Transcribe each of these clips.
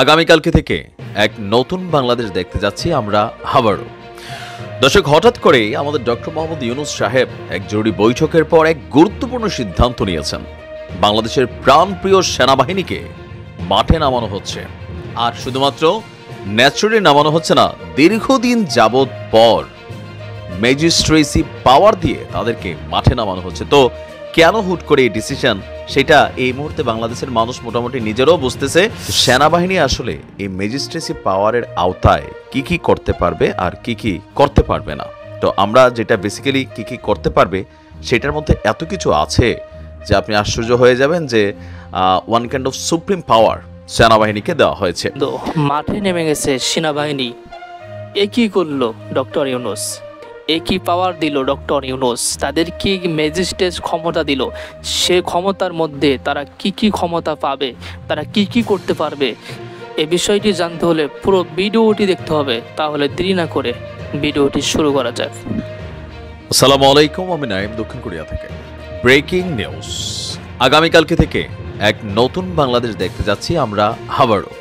আগামীকালকে থেকে এক নতুন বাংলাদেশ দেখতে যাচ্ছি আমরা আবারও। দর্শক, হঠাৎ করেই আমাদের ডক্টর মোহাম্মদ ইউনূস সাহেব এক জরুরি বৈঠকের পর এক গুরুত্বপূর্ণ সিদ্ধান্ত নিয়েছেন। বাংলাদেশের প্রাণপ্রিয় সেনাবাহিনীকে মাঠে নামানো হচ্ছে, আর শুধুমাত্র ন্যাচুরালি নামানো হচ্ছে না, দীর্ঘদিন যাবৎ পর ম্যাজিস্ট্রেসি পাওয়ার দিয়ে তাদেরকে মাঠে নামানো হচ্ছে। তো কেন হুট করে এই ডিসিশন, সেটা এই মুহূর্তে বাংলাদেশের মানুষ মোটামুটি নিজেরাও বুঝতেছে। সেনাবাহিনী আসলে এই ম্যাজিস্ট্রেসি পাওয়ারের আওতায় কি কি করতে পারবে আর কি কি করতে পারবে না। তো আমরা যেটা বেসিক্যালি কি কি করতে পারবে সেটার মধ্যে এত কিছু আছে যে আপনি আশ্চর্য হয়ে যাবেন যে ওয়ান কাইন্ড অফ সুপ্রিম পাওয়ার সেনাবাহিনীকে দেওয়া হয়েছে। তো মাঠে নেমে গেছে সেনাবাহিনী। এ কি করলো ডক্টর ইউনূস? একই পাওয়ার দিল ডক্টর ইউনূস, তাদের কি ম্যাজিস্ট্রেট ক্ষমতা দিল, সে ক্ষমতার মধ্যে তারা কি কি ক্ষমতা পাবে, তারা কি কি করতে পারবে, এই বিষয়টি জানতে হলে পুরো ভিডিওটি দেখতে হবে। তাহলে দেরি না করে ভিডিওটি শুরু করা যাক। আসসালামু আলাইকুম, আমি নাইম, দক্ষিণ কোরিয়া থেকে। ব্রেকিং নিউজ, আগামীকালকে থেকে এক নতুন বাংলাদেশ দেখতে যাচ্ছি আমরা আবারও।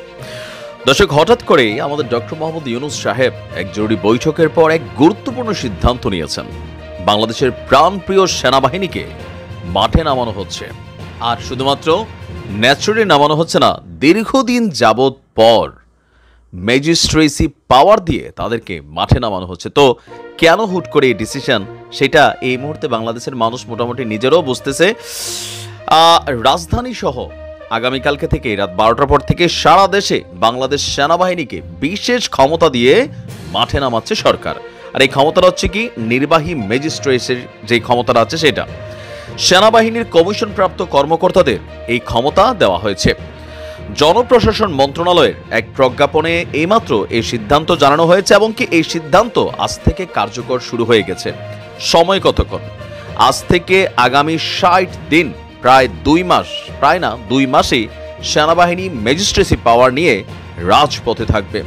দর্শক, হঠাৎ করেই আমাদের ডক্টর মোহাম্মদ ইউনূস সাহেব এক জরুরি বৈঠকের পর এক গুরুত্বপূর্ণ সিদ্ধান্ত নিয়েছেন। বাংলাদেশের প্রাণপ্রিয় সেনাবাহিনীকে মাঠে নামানো হচ্ছে, আর শুধুমাত্র ন্যাচুরালি নামানো হচ্ছে না, দীর্ঘদিন যাবৎ পর ম্যাজিস্ট্রেসি পাওয়ার দিয়ে তাদেরকে মাঠে নামানো হচ্ছে। তো কেন হুট করে এই ডিসিশন, সেটা এই মুহূর্তে বাংলাদেশের মানুষ মোটামুটি নিজেরাও বুঝতেছে। রাজধানী সহ আগামীকালকে থেকে রাত 12টার পর থেকে সারা দেশে বাংলাদেশ সেনাবাহিনীকে বিশেষ ক্ষমতা দিয়ে মাঠে নামাচ্ছে সরকার। আর এই ক্ষমতাটা হচ্ছে কি, নির্বাহী ম্যাজিস্ট্রেটের যে ক্ষমতাটা আছে সেটা সেনাবাহিনীর কমিশনপ্রাপ্ত কর্মকর্তাদের এই ক্ষমতা দেওয়া হয়েছে। জনপ্রশাসন মন্ত্রণালয়ের এক প্রজ্ঞাপনে এইমাত্র এই সিদ্ধান্ত জানানো হয়েছে, এবং কি এই সিদ্ধান্ত আজ থেকে কার্যকর শুরু হয়ে গেছে। সময় কতক্ষণ? আজ থেকে আগামী 60 দিন, প্রায় 2 মাস, প্রায় না 2 মাসে সেনাবাহিনী ম্যাজিস্ট্রেসি পাওয়ার নিয়ে রাজপথে থাকবে।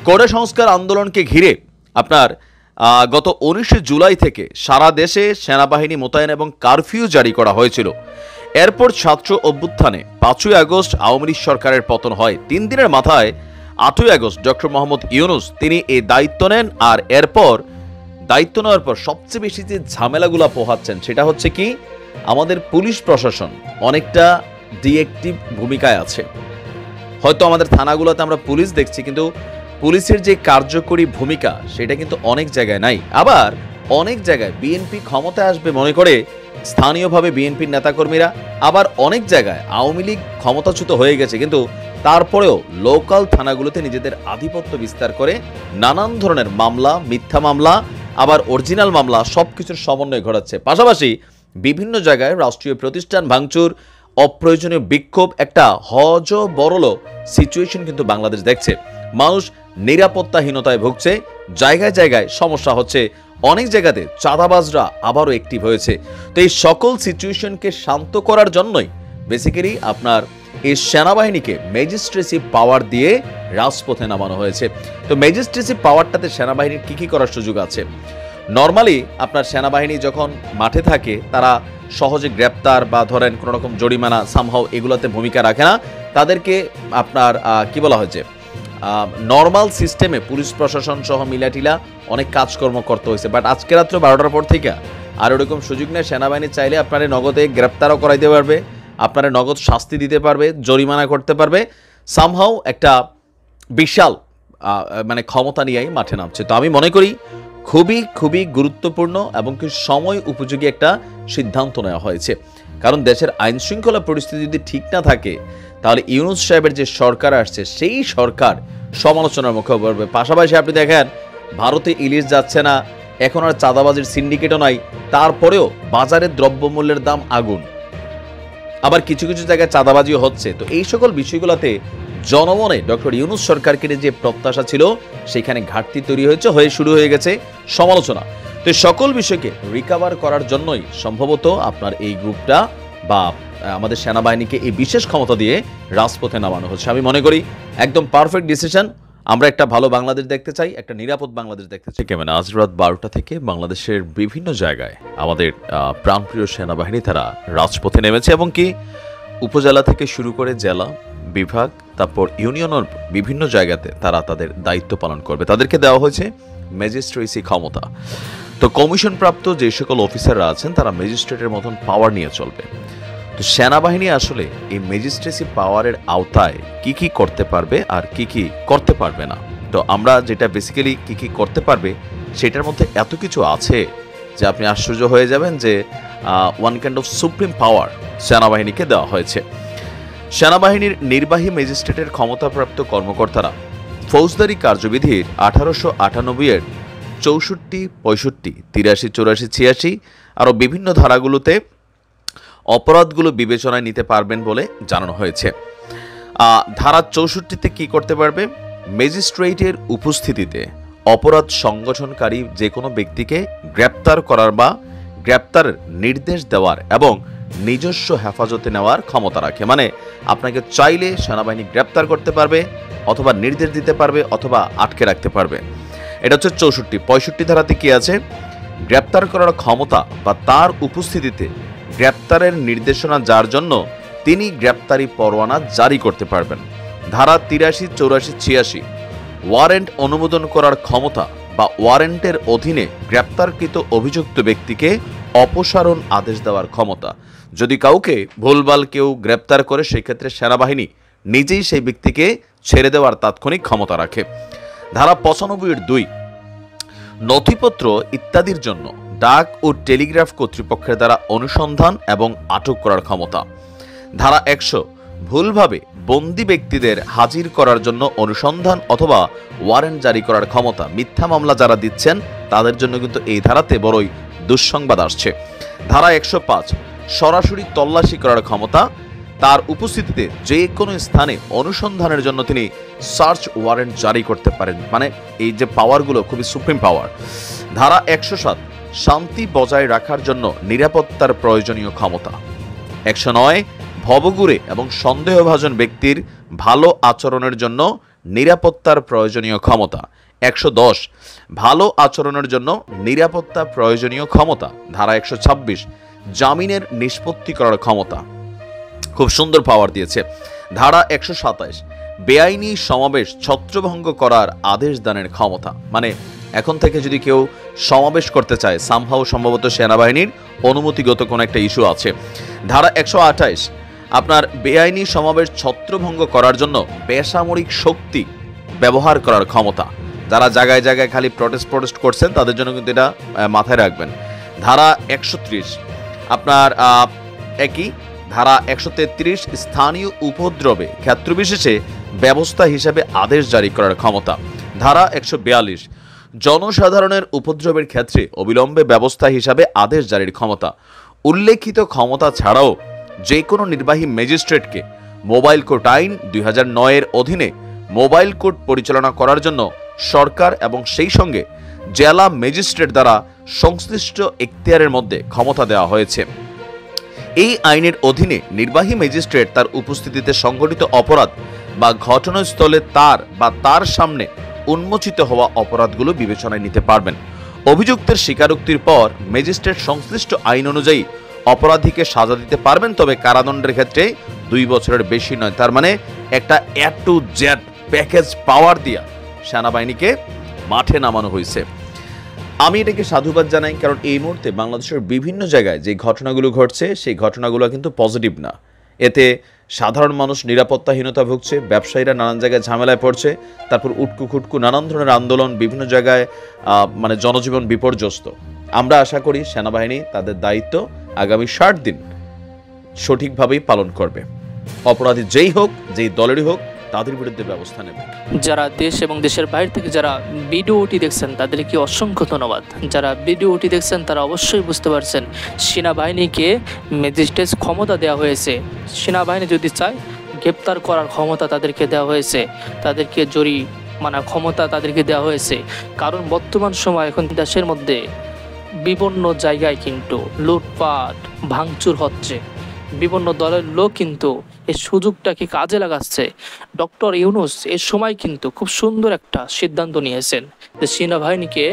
কোটা সংস্কার আন্দোলনকে ঘিরে আপনার গত 19 জুলাই থেকে সারা দেশে সেনাবাহিনী মোতায়েন এবং কারফিউ জারি করা হয়েছিল। এরপর ছাত্র অভ্যুত্থানে 5ই আগস্ট আওয়ামী লীগ সরকারের পতন হয়। 3 দিনের মাথায় 8ই আগস্ট ডক্টর মোহাম্মদ ইউনূস তিনি এই দায়িত্ব নেন। আর এরপর দায়িত্ব নেওয়ার পর সবচেয়ে বেশি যে ঝামেলাগুলো পোহাচ্ছেন সেটা হচ্ছে কি, আমাদের পুলিশ প্রশাসন অনেকটা ডিএক্টিভ ভূমিকায় আছে। হয়তো আমাদের থানাগুলোতে আমরা পুলিশ দেখছি, কিন্তু পুলিশের যে কার্যকরী ভূমিকা সেটা কিন্তু অনেক জায়গায় নাই। আবার অনেক জায়গায় বিএনপি ক্ষমতায় আসবে মনে করে স্থানীয়ভাবে বিএনপির নেতাকর্মীরা, আবার অনেক জায়গায় আওয়ামী লীগ ক্ষমতাচ্যুত হয়ে গেছে, কিন্তু তারপরেও লোকাল থানাগুলোতে নিজেদের আধিপত্য বিস্তার করে নানান ধরনের মামলা, মিথ্যা মামলা, আবার অরিজিনাল মামলা, সবকিছুর সমন্বয় ঘটাচ্ছে। পাশাপাশি বিভিন্ন জায়গায় রাষ্ট্রীয় প্রতিষ্ঠান ভাঙচুর, অপ্রয়োজনীয় বিক্ষোভ, একটা হযবরল সিচুয়েশন কিন্তু বাংলাদেশ দেখছে। মানুষ নিরাপত্তাহীনতায় ভুগছে, জায়গায় জায়গায় সমস্যা হচ্ছে, অনেক জায়গাতে চাঁদাবাজরা আবারও অ্যাক্টিভ হয়েছে। তো এই সকল সিচুয়েশনকে শান্ত করার জন্যই বেসিক্যালি আপনার এই সেনাবাহিনীকে ম্যাজিস্ট্রেসি পাওয়ার দিয়ে রাজপথে নামানো হয়েছে। তো ম্যাজিস্ট্রেসি পাওয়ারটাতে সেনাবাহিনীর কি কি করার সুযোগ আছে? নর্মালি আপনার সেনাবাহিনী যখন মাঠে থাকে তারা সহজে গ্রেপ্তার বা ধরেন কোনো রকম জরিমানা সামহাও এগুলোতে ভূমিকা রাখে না। তাদেরকে আপনার কি বলা হয়েছে, নর্মাল সিস্টেমে পুলিশ প্রশাসন সহ মিলাটিলা অনেক কাজকর্ম করতে হয়েছে। বাট আজকে রাত্রে 12টার পর থেকে আর ওরকম সুযোগ নেই। সেনাবাহিনী চাইলে আপনারা নগদে গ্রেপ্তারও করাইতে পারবে, আপনারা নগদ শাস্তি দিতে পারবে, জরিমানা করতে পারবে। সামহাও একটা বিশাল মানে ক্ষমতা নিয়েই মাঠে নামছে। তো আমি মনে করি খুবই খুবই গুরুত্বপূর্ণ এবং কি সময় উপযোগী একটা সিদ্ধান্ত নেওয়া হয়েছে। কারণ দেশের আইন শৃঙ্খলা পরিস্থিতি যদি ঠিক না থাকে তাহলে ইউনূস সাহেবের যে সরকার আসছে সেই সরকার সমালোচনার মুখে পড়বে। পাশাপাশি আপনি দেখেন ভারতে ইলিশ যাচ্ছে না, এখন আর চাঁদাবাজির সিন্ডিকেটও নাই, তারপরেও বাজারে দ্রব্যমূল্যের দাম আগুন, আবার কিছু কিছু জায়গায় চাঁদাবাজিও হচ্ছে। তো এই সকল বিষয়গুলোতে জনমনে ডক্টর ইউনূস সরকারকে যে প্রত্যাশা ছিল সেখানে ঘাটতি তৈরি হয়েছে, শুরু হয়ে গেছে সমালোচনা। তো সকল বিষয়কে রিকভার করার জন্যই সম্ভবত আপনার এই গ্রুপটা বা আমাদের সেনাবাহিনীকে এই বিশেষ ক্ষমতা দিয়ে রাজপথে নামানো হচ্ছে। আমি মনে করি একদম পারফেক্ট ডিসিশন। আমরা একটা ভালো বাংলাদেশ দেখতে চাই, একটা নিরাপদ বাংলাদেশ দেখতে চাই। কেমন আজ রাত 12টা থেকে বাংলাদেশের বিভিন্ন জায়গায় আমাদের প্রাণপ্রিয় সেনাবাহিনী তারা রাজপথে নেমেছে, এবং কি উপজেলা থেকে শুরু করে জেলা, বিভাগ, তারপর ইউনিয়নের বিভিন্ন জায়গাতে তারা তাদের দায়িত্ব পালন করবে। তাদেরকে দেওয়া হয়েছে ম্যাজিস্ট্রেসি ক্ষমতা। তো কমিশন প্রাপ্ত যে সকল অফিসাররা আছেন তারা ম্যাজিস্ট্রেটের মতন পাওয়ার নিয়ে চলবে। তো সেনাবাহিনী আসলে এই ম্যাজিস্ট্রেসি পাওয়ারের আওতায় কি কি করতে পারবে আর কি কি করতে পারবে না। তো আমরা যেটা বেসিক্যালি কি কি করতে পারবে সেটার মধ্যে এত কিছু আছে যে আপনি আশ্চর্য হয়ে যাবেন যে ওয়ান কাইন্ড অফ সুপ্রিম পাওয়ার সেনাবাহিনীকে দেওয়া হয়েছে। সেনাবাহিনীর নির্বাহী ম্যাজিস্ট্রেটের ক্ষমতাপ্রাপ্ত কর্মকর্তারা ফৌজদারি কার্যবিধির 1898 এর 64, 65, 83, 84, 86 আরও বিভিন্ন ধারাগুলোতে অপরাধগুলো বিবেচনায় নিতে পারবেন বলে জানানো হয়েছে। ধারা 64তে কি করতে পারবে? ম্যাজিস্ট্রেটের উপস্থিতিতে অপরাধ সংগঠনকারী যে কোনো ব্যক্তিকে গ্রেপ্তার করার বা গ্রেপ্তারের নির্দেশ দেওয়ার এবং নিজস্ব হেফাজতে নেওয়ার ক্ষমতা রাখে। মানে আপনাকে চাইলে সেনাবাহিনী গ্রেপ্তার করতে পারবে, অথবা নির্দেশ দিতে পারবে, অথবা আটকে রাখতে পারবে। এটা হচ্ছে 64। 65 ধারাতে কি আছে? গ্রেপ্তার করার ক্ষমতা বা তার উপস্থিতিতে গ্রেপ্তারের নির্দেশনা যার জন্য তিনি গ্রেপ্তারি পরোয়ানা জারি করতে পারবেন। ধারা 83, 84, 86 ওয়ারেন্ট অনুমোদন করার ক্ষমতা বা ওয়ারেন্টের অধীনে গ্রেপ্তারকৃত অভিযুক্ত ব্যক্তিকে অপসারণ আদেশ দেওয়ার ক্ষমতা। যদি কাউকে ভুলভাল কেউ গ্রেপ্তার করে সেক্ষেত্রে সেনাবাহিনী নিজেই সেই ব্যক্তিকে ছেড়ে দেওয়ার তাৎক্ষণিক ক্ষমতা রাখে। ধারা 95(2) নথিপত্র ইত্যাদির জন্য ডাক ও টেলিগ্রাফ কর্তৃপক্ষের দ্বারা অনুসন্ধান এবং আটক করার ক্ষমতা। ধারা 100 ভুলভাবে বন্দী ব্যক্তিদের হাজির করার জন্য অনুসন্ধান অথবা ওয়ারেন্ট জারি করার ক্ষমতা। মিথ্যা মামলা যারা দিচ্ছেন তাদের জন্য কিন্তু এই ধারাতে বড়ই দুঃসংবাদ আসছে। ধারা 105 সরাসরি তল্লাশি করার ক্ষমতা। তার উপস্থিতিতে যে কোনো স্থানে অনুসন্ধানের জন্য তিনি সার্চ ওয়ারেন্ট জারি করতে পারেন। মানে এই যে পাওয়ারগুলো খুবই সুপ্রিম পাওয়ার। ধারা 107 শান্তি বজায় রাখার জন্য নিরাপত্তার প্রয়োজনীয় ক্ষমতা। 109 ভবঘুরে এবং সন্দেহভাজন ব্যক্তির ভালো আচরণের জন্য নিরাপত্তার প্রয়োজনীয় ক্ষমতা। 110 ভালো আচরণের জন্য নিরাপত্তা প্রয়োজনীয় ক্ষমতা। ধারা 126 জামিনের নিষ্পত্তি করার ক্ষমতা। খুব সুন্দর পাওয়ার দিয়েছে। ধারা 127 বেআইনি সমাবেশ ছত্রভঙ্গ করার আদেশ দানের ক্ষমতা। মানে এখন থেকে যদি কেউ সমাবেশ করতে চায় সামহাও সম্ভবত সেনাবাহিনীর অনুমতিগত কোনো একটা ইস্যু আছে। ধারা 128 আপনার বেআইনি সমাবেশ ছত্রভঙ্গ করার জন্য বেসামরিক শক্তি ব্যবহার করার ক্ষমতা। যারা জায়গায় জায়গায় খালি প্রটেস্ট করছেন তাদের জন্য কিন্তু এটা মাথায় রাখবেন। ধারা 130 আপনার একই। ধারা 133 স্থানীয় উপদ্রবে ক্ষেত্রবিশেষে ব্যবস্থা হিসাবে আদেশ জারি করার ক্ষমতা। ধারা 142 জনসাধারণের উপদ্রবের ক্ষেত্রে অবিলম্বে ব্যবস্থা হিসাবে আদেশ জারির ক্ষমতা। উল্লেখিত ক্ষমতা ছাড়াও যে কোনো নির্বাহী ম্যাজিস্ট্রেটকে মোবাইল কোর্ট আইন 2009 এর অধীনে মোবাইল কোর্ট পরিচালনা করার জন্য সরকার এবং সেই সঙ্গে জেলা ম্যাজিস্ট্রেট দ্বারা সংশ্লিষ্ট এখতিয়ারের মধ্যে ক্ষমতা দেওয়া হয়েছে। এই আইনের অধীনে নির্বাহী ম্যাজিস্ট্রেট তার উপস্থিতিতে সংঘটিত অপরাধ বা ঘটনাস্থলে তার বা তার সামনে উন্মোচিত হওয়া অপরাধগুলো বিবেচনায় নিতে পারবেন। অভিযুক্তের স্বীকারোক্তির পর ম্যাজিস্ট্রেট সংশ্লিষ্ট আইন অনুযায়ী অপরাধীকে সাজা দিতে পারবেন, তবে কারাদণ্ডের ক্ষেত্রে 2 বছরের বেশি নয়। তার মানে একটা A to Z প্যাকেজ পাওয়ার দিয়া সেনাবাহিনীকে মাঠে নামানো হয়েছে। আমি এটাকে সাধুবাদ জানাই, কারণ এই মুহূর্তে বাংলাদেশের বিভিন্ন জায়গায় যে ঘটনাগুলো ঘটছে সেই ঘটনাগুলো কিন্তু পজিটিভ না। এতে সাধারণ মানুষ নিরাপত্তাহীনতা ভুগছে, ব্যবসায়ীরা নানান জায়গায় ঝামেলায় পড়ছে, তারপর উটকু খুটকু নানান ধরনের আন্দোলন, বিভিন্ন জায়গায় মানে জনজীবন বিপর্যস্ত। আমরা আশা করি সেনাবাহিনী তাদের দায়িত্ব আগামী 60 দিন সঠিকভাবেই পালন করবে। অপরাধী যেই হোক, যেই দলেরই হোক, তাদের বিরুদ্ধে ব্যবস্থা নেবে। যারা দেশ এবং দেশের বাইরে থেকে যারা ভিডিওটি দেখছেন তাদেরকে অসংখ্য ধন্যবাদ। যারা ভিডিওটি দেখছেন তারা অবশ্যই বুঝতে পারছেন সেনাবাহিনীকে ম্যাজিস্ট্রেট ক্ষমতা দেওয়া হয়েছে। সেনাবাহিনী যদি চায় গ্রেপ্তার করার ক্ষমতা তাদেরকে দেওয়া হয়েছে, তাদেরকে জরিমানা ক্ষমতা তাদেরকে দেওয়া হয়েছে। কারণ বর্তমান সময় এখন দেশের মধ্যে বিভিন্ন জায়গায় কিন্তু লুটপাট ভাঙচুর হচ্ছে, বিভিন্ন দলের লোক কিন্তু এই সুযোগটাকে কাজে লাগাচ্ছে। ডক্টর ইউনূস এর সময় কিন্তু খুব সুন্দর একটা সিদ্ধান্ত নিয়েছেন যে সেনাবাহিনীকে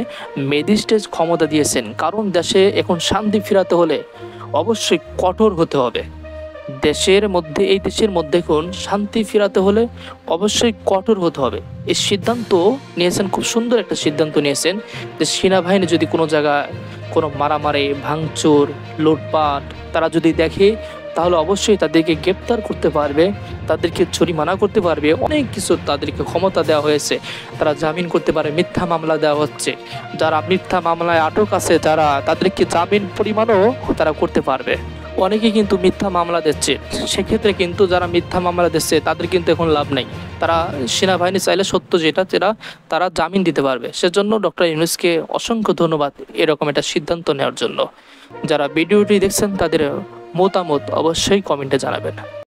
ম্যাজিস্ট্রেট ক্ষমতা দিয়েছেন। কারণ দেশে এখন শান্তি ফেরাতে হলে অবশ্যই কঠোর হতে হবে। এই দেশের মধ্যে এখন শান্তি ফেরাতে হলে অবশ্যই কঠোর হতে হবে। এই সিদ্ধান্ত নিয়েছেন, খুব সুন্দর একটা সিদ্ধান্ত নিয়েছেন যে সেনাবাহিনী যদি কোনো জায়গায় কোনো মারামারি, ভাঙচুর, লুটপাট তারা যদি দেখে, তাহলে অবশ্যই তাদেরকে গ্রেপ্তার করতে পারবে, তাদেরকে জরিমানা করতে পারবে, অনেক কিছু তাদেরকে ক্ষমতা দেওয়া হয়েছে। তারা জামিন করতে পারে, মিথ্যা মামলা দেওয়া হচ্ছে, যারা মিথ্যা মামলায় আটক আছে যারা, তাদেরকে জামিন পরিমাণও তারা করতে পারবে। অনেকে কিন্তু মিথ্যা মামলা দিচ্ছে, সেক্ষেত্রে কিন্তু যারা মিথ্যা মামলা দিচ্ছে তাদের কিন্তু এখন লাভ নেই। তারা সেনাবাহিনী চাইলে সত্য যেটা তারা জামিন দিতে পারবে। সেজন্য ডক্টর ইউনূসকে অসংখ্য ধন্যবাদ এরকম একটা সিদ্ধান্ত নেওয়ার জন্য। যারা ভিডিওটি দেখছেন তাদের মতামত অবশ্যই কমেন্টে জানাবেন।